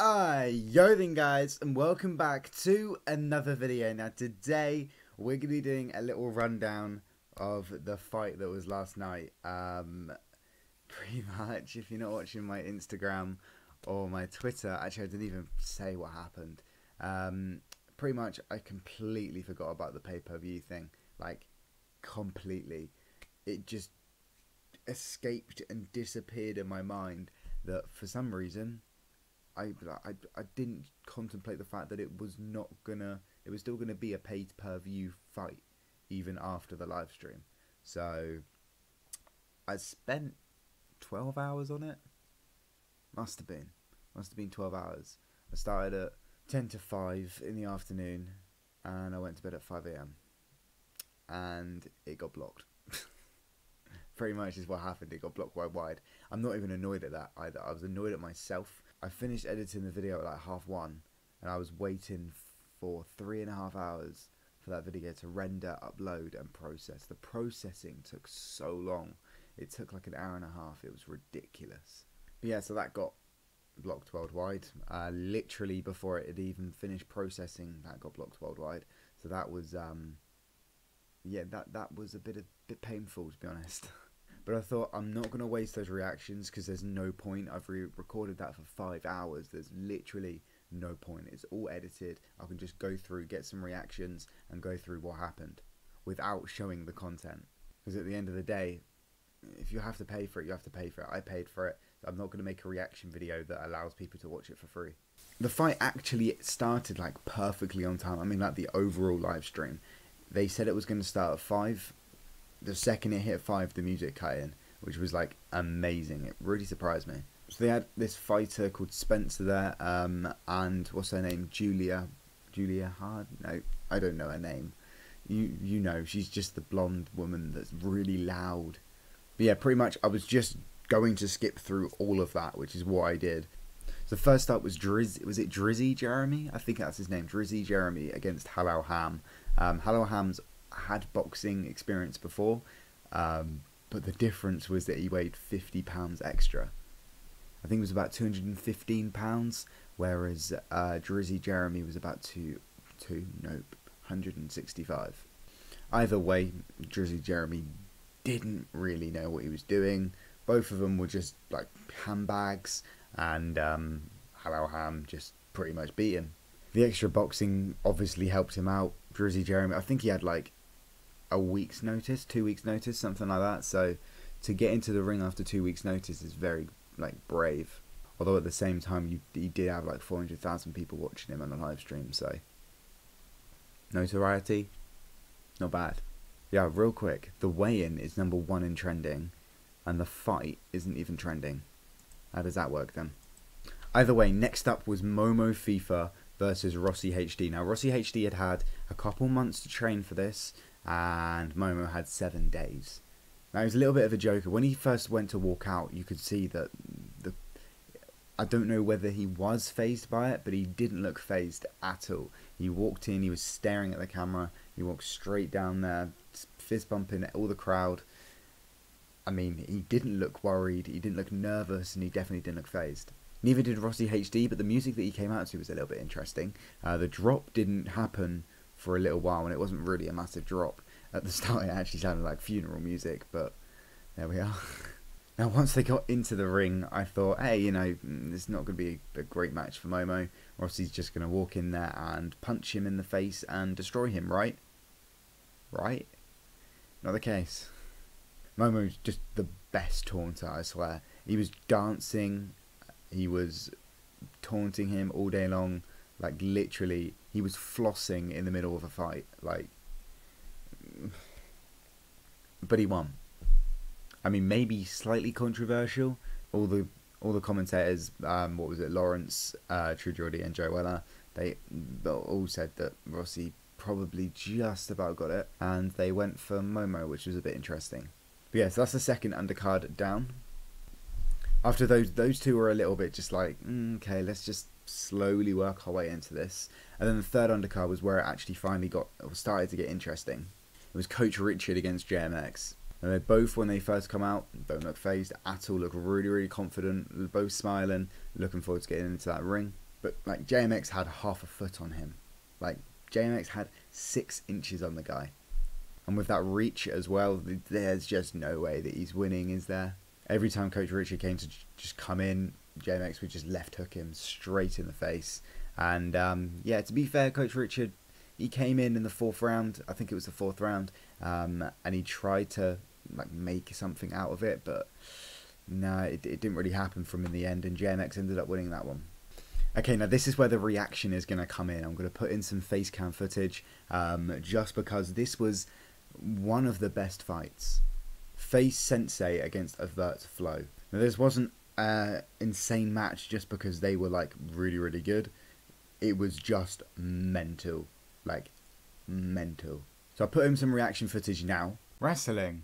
Yo then guys, and welcome back to another video. Now today we're going to be doing a little rundown of the fight that was last night. Pretty much, if you're not watching my Instagram or my Twitter, actually I didn't even say what happened. Pretty much I completely forgot about the pay-per-view thing, like completely. It just escaped and disappeared in my mind that for some reason I didn't contemplate the fact that it was still gonna be a pay-per-view fight even after the live stream. So I spent 12 hours on it. Must have been 12 hours. I started at 10 to 5 in the afternoon and I went to bed at 5 a.m. and it got blocked. Pretty much is what happened. It got blocked wide. I'm not even annoyed at that either. I was annoyed at myself. I finished editing the video at like 1:30 and I was waiting for 3.5 hours for that video to render, upload and process. The processing took so long. It took like an hour and a half. It was ridiculous. But yeah, so that got blocked worldwide. Literally before it had even finished processing, that got blocked worldwide. So that was yeah, that was a bit painful, to be honest. But I thought, I'm not going to waste those reactions because there's no point. I've recorded that for 5 hours. There's literally no point. It's all edited. I can just go through, get some reactions, and go through what happened without showing the content. Because at the end of the day, if you have to pay for it, you have to pay for it. I paid for it. So I'm not going to make a reaction video that allows people to watch it for free. The fight actually started like perfectly on time. I mean, like the overall live stream. They said it was going to start at 5. The second it hit 5, the music cut in, which was like amazing. It really surprised me. So they had this fighter called Spencer there, and what's her name? Julia Hard? No, I don't know her name. You know, she's just the blonde woman that's really loud. But yeah, pretty much I was just going to skip through all of that, which is what I did. So first up was Drizzy Jeremy? I think that's his name. Drizzy Jeremy against Halal Ham. Halal Ham's had boxing experience before, but the difference was that he weighed 50 pounds extra. I think it was about 215 pounds, whereas Drizzy Jeremy was about 165. Either way, Drizzy Jeremy didn't really know what he was doing. Both of them were just like handbags, and Halal Ham just pretty much beat him. The extra boxing obviously helped him out. Drizzy Jeremy, I think he had like a week's notice, 2 weeks notice, something like that. So to get into the ring after 2 weeks notice is very like brave. Although at the same time he did have like 400,000 people watching him on the live stream, so notoriety, not bad. Yeah, real quick, the weigh-in is #1 in trending and the fight isn't even trending. How does that work then? Either way, next up was Momo FIFA versus Rossi HD. Now Rossi HD had a couple months to train for this, and Momo had 7 days. Now he was a little bit of a joker. When he first went to walk out, you could see that I don't know whether he was phased by it, but he didn't look phased at all. He walked in, he was staring at the camera, he walked straight down there, fist bumping at all the crowd. I mean, he didn't look worried, he didn't look nervous, and he definitely didn't look phased. Neither did Rossi HD, but the music that he came out to was a little bit interesting. The drop didn't happen for a little while, and it wasn't really a massive drop. At the start, it actually sounded like funeral music, but there we are. Now, once they got into the ring, I thought, hey, you know, it's not going to be a great match for Momo. Rossi's just going to walk in there and punch him in the face and destroy him, right? Right? Not the case. Momo's just the best taunter, I swear. He was dancing, he was taunting him all day long. Like, literally, he was flossing in the middle of a fight. Like, but he won. I mean, maybe slightly controversial. All the commentators, what was it, Lawrence, True Geordie and Joe Weller, they all said that Rossi probably just about got it, and they went for Momo, which was a bit interesting. But yeah, so that's the second undercard down. After those two were a little bit just like, okay, let's just slowly work our way into this. And then the third undercard was where it actually finally started to get interesting. It was Coach Richard against JMX. And they both, when they first come out, don't look phased at all, look really, really confident, both smiling, looking forward to getting into that ring. But like JMX had half a foot on him. Like JMX had 6 inches on the guy. And with that reach as well, there's just no way that he's winning, is there? Every time Coach Richard came to just come in, JMX would just left hook him straight in the face. And yeah, to be fair, Coach Richard, he came in the 4th round. I think it was the 4th round. And he tried to like make something out of it, but no, it didn't really happen for him in the end. And JMX ended up winning that one. Okay, now this is where the reaction is going to come in. I'm going to put in some face cam footage just because this was one of the best fights. Face Sensei against Avert Flow. Now this wasn't an insane match just because they were like really, really good. It was just mental. Like, mental. So I put in some reaction footage now. Wrestling.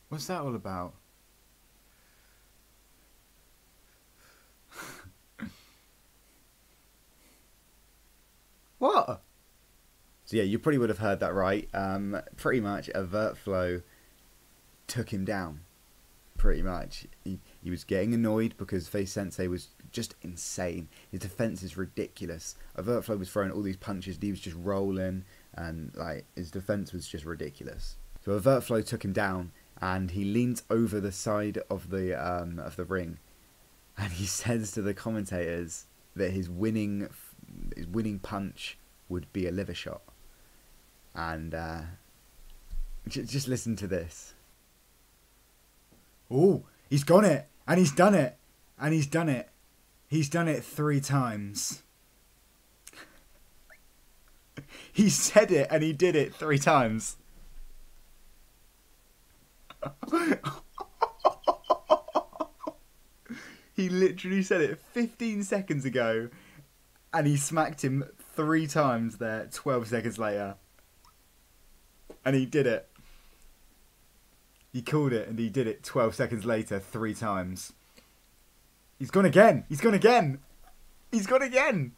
What's that all about? What? So yeah, you probably would have heard that right. Pretty much Avert Flow took him down. Pretty much. He was getting annoyed because Face Sensei was just insane. His defense is ridiculous. Avert Flow was throwing all these punches, he was just rolling, and like his defense was just ridiculous. So Avert Flow took him down, and he leans over the side of the ring, and he says to the commentators that his winning punch would be a liver shot. And just listen to this. Oh, he's got it, and he's done it, and he's done it. He's done it 3 times. He said it, and he did it 3 times. He literally said it 15 seconds ago, and he smacked him 3 times there 12 seconds later. And he did it. He called it, and he did it 12 seconds later 3 times. He's gone again. He's gone again. He's gone again.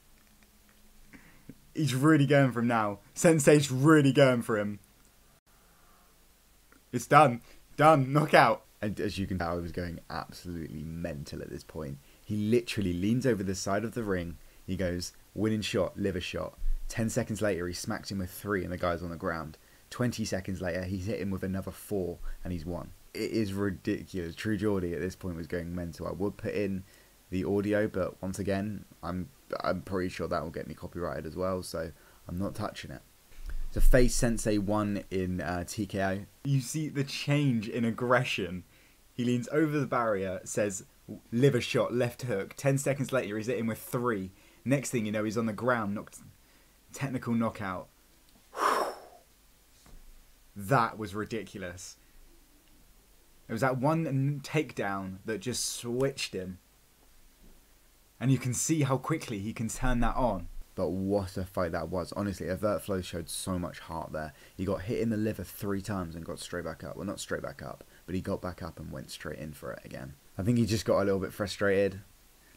He's really going for him now. Sensei's really going for him. It's done. Done. Knockout. And as you can tell, he was going absolutely mental at this point. He literally leans over the side of the ring. He goes, winning shot, liver shot. 10 seconds later, he smacks him with 3 and the guy's on the ground. 20 seconds later, he's hit him with another 4 and he's won. It is ridiculous. True Geordie at this point was going mental. I would put in the audio, but once again, I'm pretty sure that will get me copyrighted as well, so I'm not touching it. So Face Sensei won in TKO. You see the change in aggression. He leans over the barrier, says liver shot, left hook. 10 seconds later, he's hit him with 3. Next thing you know, he's on the ground, technical knockout. That was ridiculous. It was that one takedown that just switched him. And you can see how quickly he can turn that on. But what a fight that was. Honestly, Avert Flow showed so much heart there. He got hit in the liver 3 times and got straight back up. Well, not straight back up, but he got back up and went straight in for it again. I think he just got a little bit frustrated.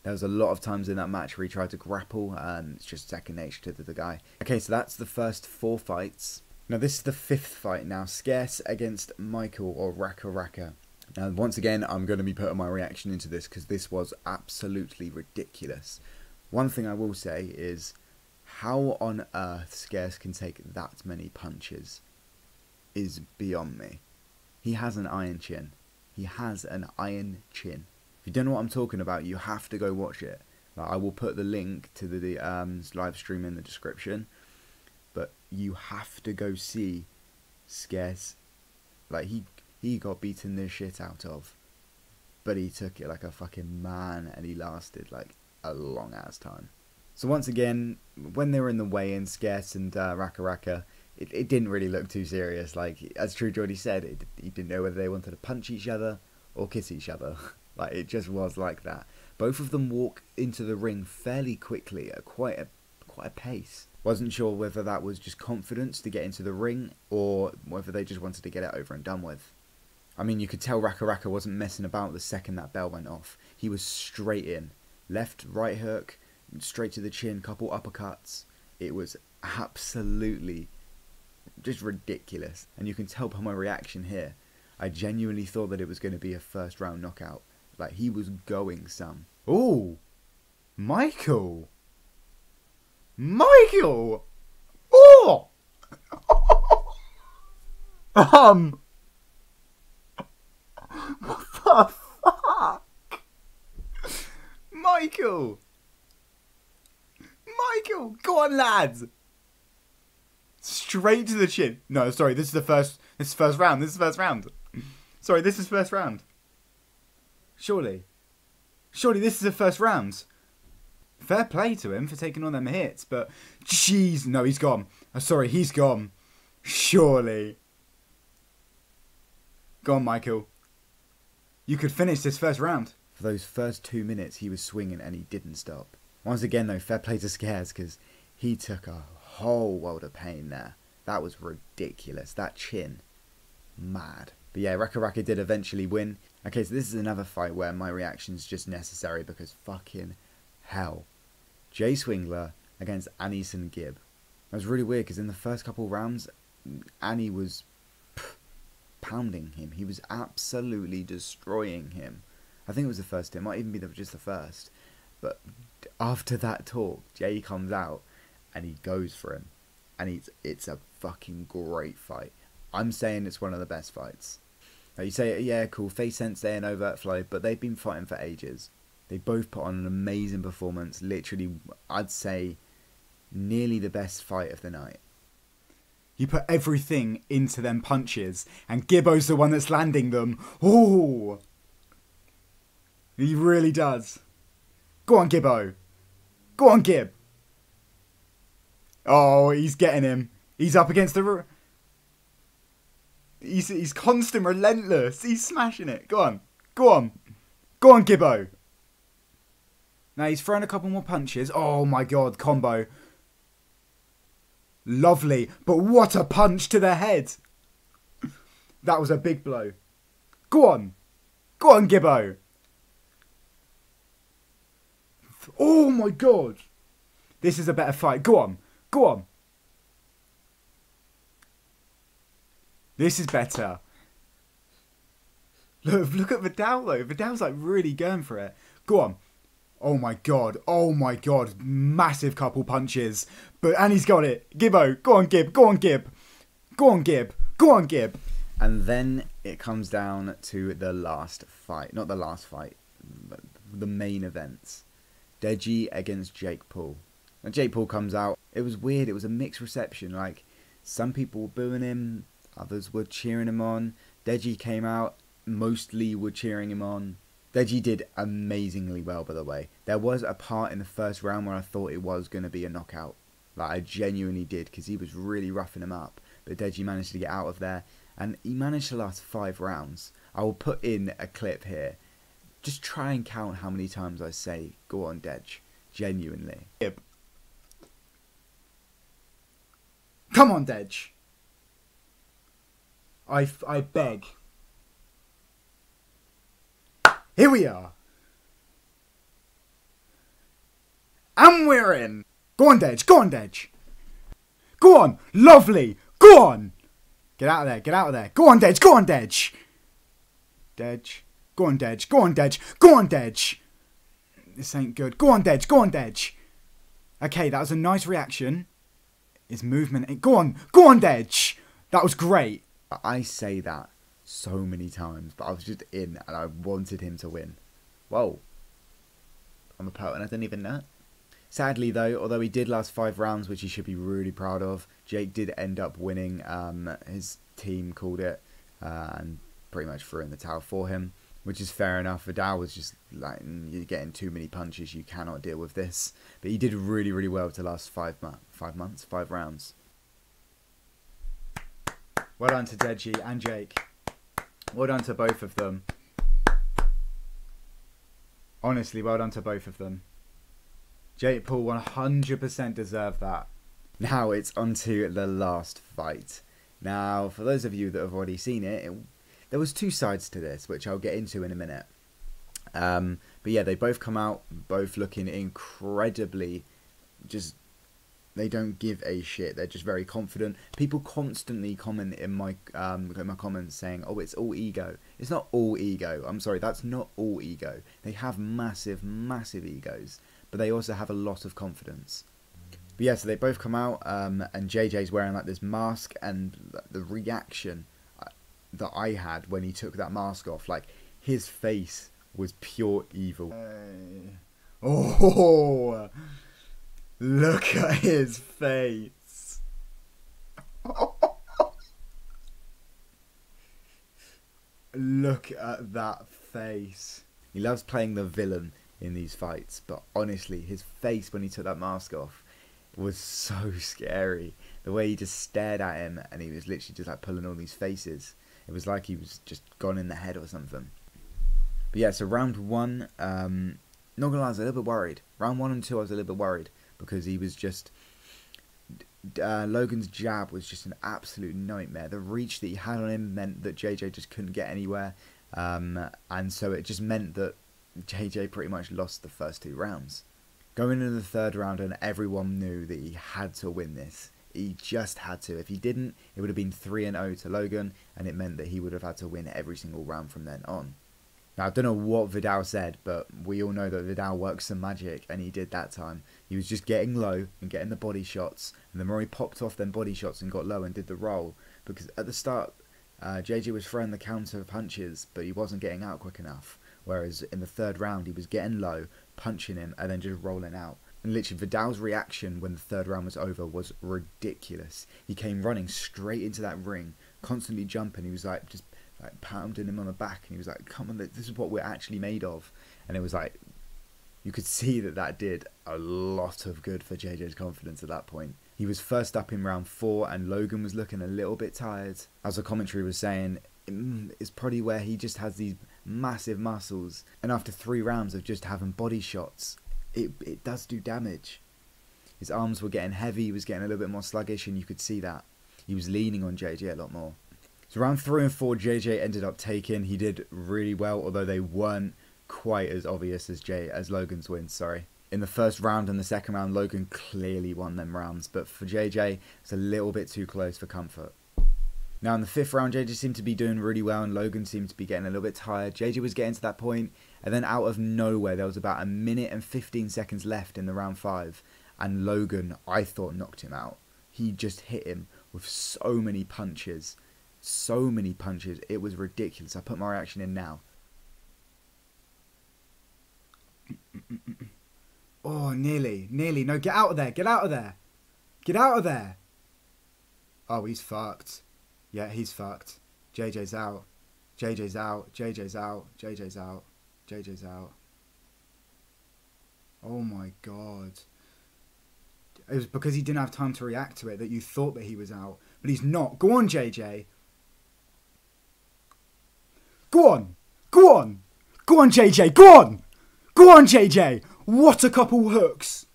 There was a lot of times in that match where he tried to grapple, and it's just second nature to the guy. Okay, so that's the first 4 fights. Now this is the 5th fight now. Scarce against Michael or Raka Raka. Now once again, I'm going to be putting my reaction into this because this was absolutely ridiculous. One thing I will say is, how on earth Scarce can take that many punches is beyond me. He has an iron chin. He has an iron chin. If you don't know what I'm talking about, you have to go watch it. I will put the link to the live stream in the description. But you have to go see Scarce. Like, he got beaten the shit out of. But he took it like a fucking man, and he lasted like a long ass time. So once again, when they were in the weigh-in, Scarce and Raka Raka, it didn't really look too serious. Like, as True Geordie said, he didn't know whether they wanted to punch each other or kiss each other. Like, it just was like that. Both of them walk into the ring fairly quickly at quite a pace. Wasn't sure whether that was just confidence to get into the ring or whether they just wanted to get it over and done with. I mean, you could tell Raka Raka wasn't messing about the second that bell went off. He was straight in. Left, right hook, straight to the chin, couple uppercuts. It was absolutely just ridiculous. And you can tell by my reaction here, I genuinely thought that it was going to be a first round knockout. Like, he was going some. Ooh, Michael. Michael. Oh. What the fuck? Michael. Michael, go on, lads. Straight to the chin. No, sorry, this is first round. Sorry, this is first round. Surely this is the first round. Fair play to him for taking on them hits, but jeez, no, he's gone. Oh, sorry, he's gone. Surely. Go on, Michael. You could finish this first round. For those first 2 minutes, he was swinging and he didn't stop. Once again, though, fair play to Scares, because he took a whole world of pain there. That was ridiculous. That chin. Mad. But yeah, Raka did eventually win. Okay, so this is another fight where my reaction's just necessary because fucking hell. Jay Swingler against Anison Gibb. That was really weird because in the first couple rounds, Annie was pounding him. He was absolutely destroying him. I think it was the first hit. It might even be just the first. But after that talk, Jay comes out and he goes for him. And it's a fucking great fight. I'm saying it's one of the best fights. Like you say, yeah, cool, Face Sensei and Overt Flow, but they've been fighting for ages. They both put on an amazing performance. Literally, I'd say, nearly the best fight of the night. You put everything into them punches, and Gibbo's the one that's landing them. Oh, he really does. Go on, Gibbo. Go on, Gib. Oh, he's getting him. He's up against the... He's constant, relentless. He's smashing it. Go on. Go on. Go on, Gibbo. Now he's throwing a couple more punches. Oh my god, combo. Lovely. But what a punch to the head. That was a big blow. Go on. Go on, Gibbo. Oh my god. This is a better fight. Go on. Go on. This is better. Look at Vidal though. Vidal's like really going for it. Go on. Oh my god. Oh my god. Massive couple punches. And he's got it. Gibbo. Go on, Gib. Go on, Gib. Go on, Gib. Go on, Gib. And then it comes down to the last fight. Not the last fight. But the main events. Deji against Jake Paul. Now Jake Paul comes out. It was weird. It was a mixed reception. Like, some people were booing him. Others were cheering him on. Deji came out. Mostly were cheering him on. Deji did amazingly well, by the way. There was a part in the first round where I thought it was going to be a knockout. Like, I genuinely did, because he was really roughing him up. But Deji managed to get out of there. And he managed to last 5 rounds. I will put in a clip here. Just try and count how many times I say, go on, Dej. Genuinely. Yep. Come on, Dej. I beg. Here we are. And we're in. Go on, Dej. Go on, Dej. Go on. Lovely. Go on. Get out of there. Get out of there. Go on, Dej. Go on, Dej. Dej. Go on, Dej. Go on, Dej. Go on, Dej. This ain't good. Go on, Dej. Go on, Dej. Okay, that was a nice reaction. His movement. Go on. Go on, Dej. That was great. I say that so many times, but I was just in and I wanted him to win. Whoa. I'm a poet and I didn't even know. Sadly though, although he did last 5 rounds, which he should be really proud of, Jake did end up winning. His team called it and pretty much threw in the towel for him, which is fair enough. Vidal was just like, you're getting too many punches, you cannot deal with this. But he did really, really well to last 5 rounds. Well done to Deji and Jake. Well done to both of them. Honestly, well done to both of them. Jake Paul 100% deserved that. Now it's on to the last fight. Now, for those of you that have already seen it, there was 2 sides to this, which I'll get into in a minute. But yeah, they both come out, both looking incredibly just They don't give a shit. They're just very confident. People constantly comment in my comments saying, "Oh, it's all ego." It's not all ego. I'm sorry, that's not all ego. They have massive, massive egos, but they also have a lot of confidence. But yeah, so they both come out, and JJ's wearing like this mask, and the reaction that I had when he took that mask off, like his face was pure evil. Oh. Look at his face. Look at that face. He loves playing the villain in these fights, but honestly, his face when he took that mask off was so scary. The way he just stared at him and he was literally just like pulling all these faces. It was like he was just gone in the head or something. But yeah, so round one, not gonna lie, I was a little bit worried. Round 1 and 2 I was a little bit worried, because he was just... Logan's jab was just an absolute nightmare. The reach that he had on him meant that JJ just couldn't get anywhere. And so it just meant that JJ pretty much lost the first 2 rounds. Going into the third round, and everyone knew that he had to win this. He just had to. If he didn't, it would have been 3-0 to Logan, and it meant that he would have had to win every single round from then on. Now, I don't know what Vidal said, but we all know that Vidal works some magic, and he did that time. He was just getting low and getting the body shots, and the more he popped off them body shots and got low and did the roll, because at the start, JJ was throwing the counter punches, but he wasn't getting out quick enough. Whereas in the third round, he was getting low, punching him, and then just rolling out. And literally, Vidal's reaction when the third round was over was ridiculous. He came running straight into that ring, constantly jumping. He was like, just like pounding him on the back, and he was like, "Come on, this is what we're actually made of." And it was like, you could see that that did a lot of good for JJ's confidence at that point. He was first up in round 4, and Logan was looking a little bit tired. As the commentary was saying, it's probably where he just has these massive muscles, and after 3 rounds of just having body shots, it does do damage. His arms were getting heavy, he was getting a little bit more sluggish, and you could see that. He was leaning on JJ a lot more. So round 3 and 4, JJ ended up taking. He did really well, although they weren't quite as obvious as Logan's wins, sorry. In the first round and the second round, Logan clearly won them rounds, but for JJ, it's a little bit too close for comfort. Now in the 5th round, JJ seemed to be doing really well, and Logan seemed to be getting a little bit tired. JJ was getting to that point, and then out of nowhere, there was about 1 minute and 15 seconds left in the round 5, and Logan, I thought, knocked him out. He just hit him with so many punches. So many punches. It was ridiculous. I put my reaction in now. Oh, nearly. No, get out of there. Get out of there. Get out of there. Oh, he's fucked. Yeah, he's fucked. JJ's out. JJ's out. JJ's out. JJ's out. JJ's out. Oh my god. It was because he didn't have time to react to it that you thought that he was out. But he's not. Go on, JJ. Go on. Go on. Go on, JJ. Go on. Go on, JJ. What a couple hooks.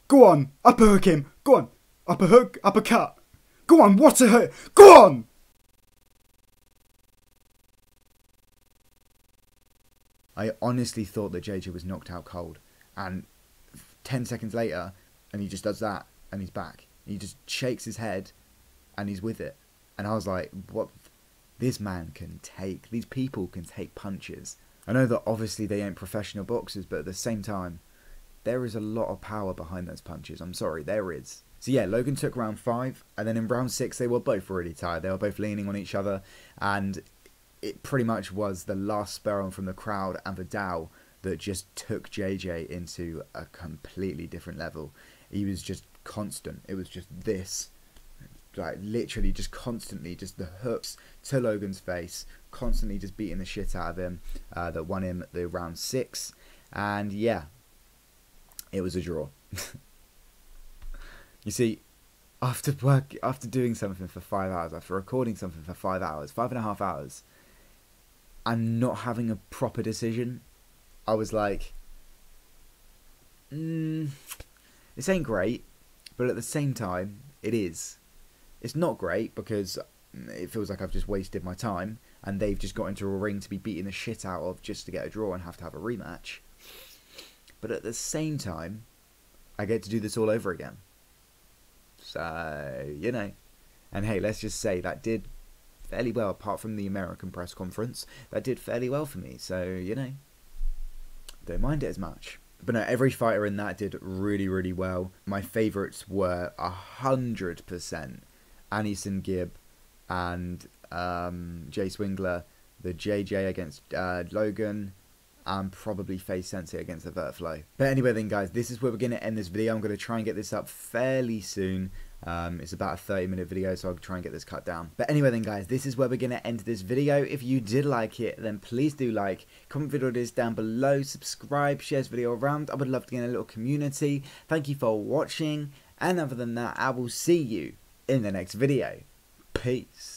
Go on. Upper hook him. Go on. Upper hook. Uppercut. Go on. What a hook. Go on. I honestly thought that JJ was knocked out cold. And 10 seconds later, and he just does that, and he's back. He just shakes his head, and he's with it. And I was like, what? This man can take, these people can take punches. I know that obviously they ain't professional boxers, but at the same time, there is a lot of power behind those punches. I'm sorry, there is. So yeah, Logan took round 5, and then in round 6, they were both really tired. They were both leaning on each other, and it pretty much was the last spur on from the crowd and Vidal that just took JJ into a completely different level. He was just constant. It was just this. Like literally just constantly just the hooks to Logan's face, constantly just beating the shit out of him, that won him the round 6. And yeah, it was a draw. You see, after doing something for 5 hours, after recording something for 5 hours, 5.5 hours, and not having a proper decision, I was like, this ain't great, but at the same time, it is. It's not great because it feels like I've just wasted my time, and they've just got into a ring to be beating the shit out of just to get a draw and have to have a rematch. but at the same time, I get to do this all over again. So, you know. And hey, let's just say that did fairly well, apart from the American press conference. That did fairly well for me. So, you know, don't mind it as much. But no, every fighter in that did really, really well. My favourites were 100% Anison Gibb and Jay Swingler, the JJ against Logan, and probably Face Sensei against the Vertflow. But anyway then guys, this is where we're going to end this video. I'm going to try and get this up fairly soon. It's about a 30-minute video, so I'll try and get this cut down. But anyway then guys, this is where we're going to end this video. If you did like it, then please do like, comment video this down below, subscribe, share this video around. I would love to get a little community. Thank you for watching, and other than that, I will see you in the next video. Peace.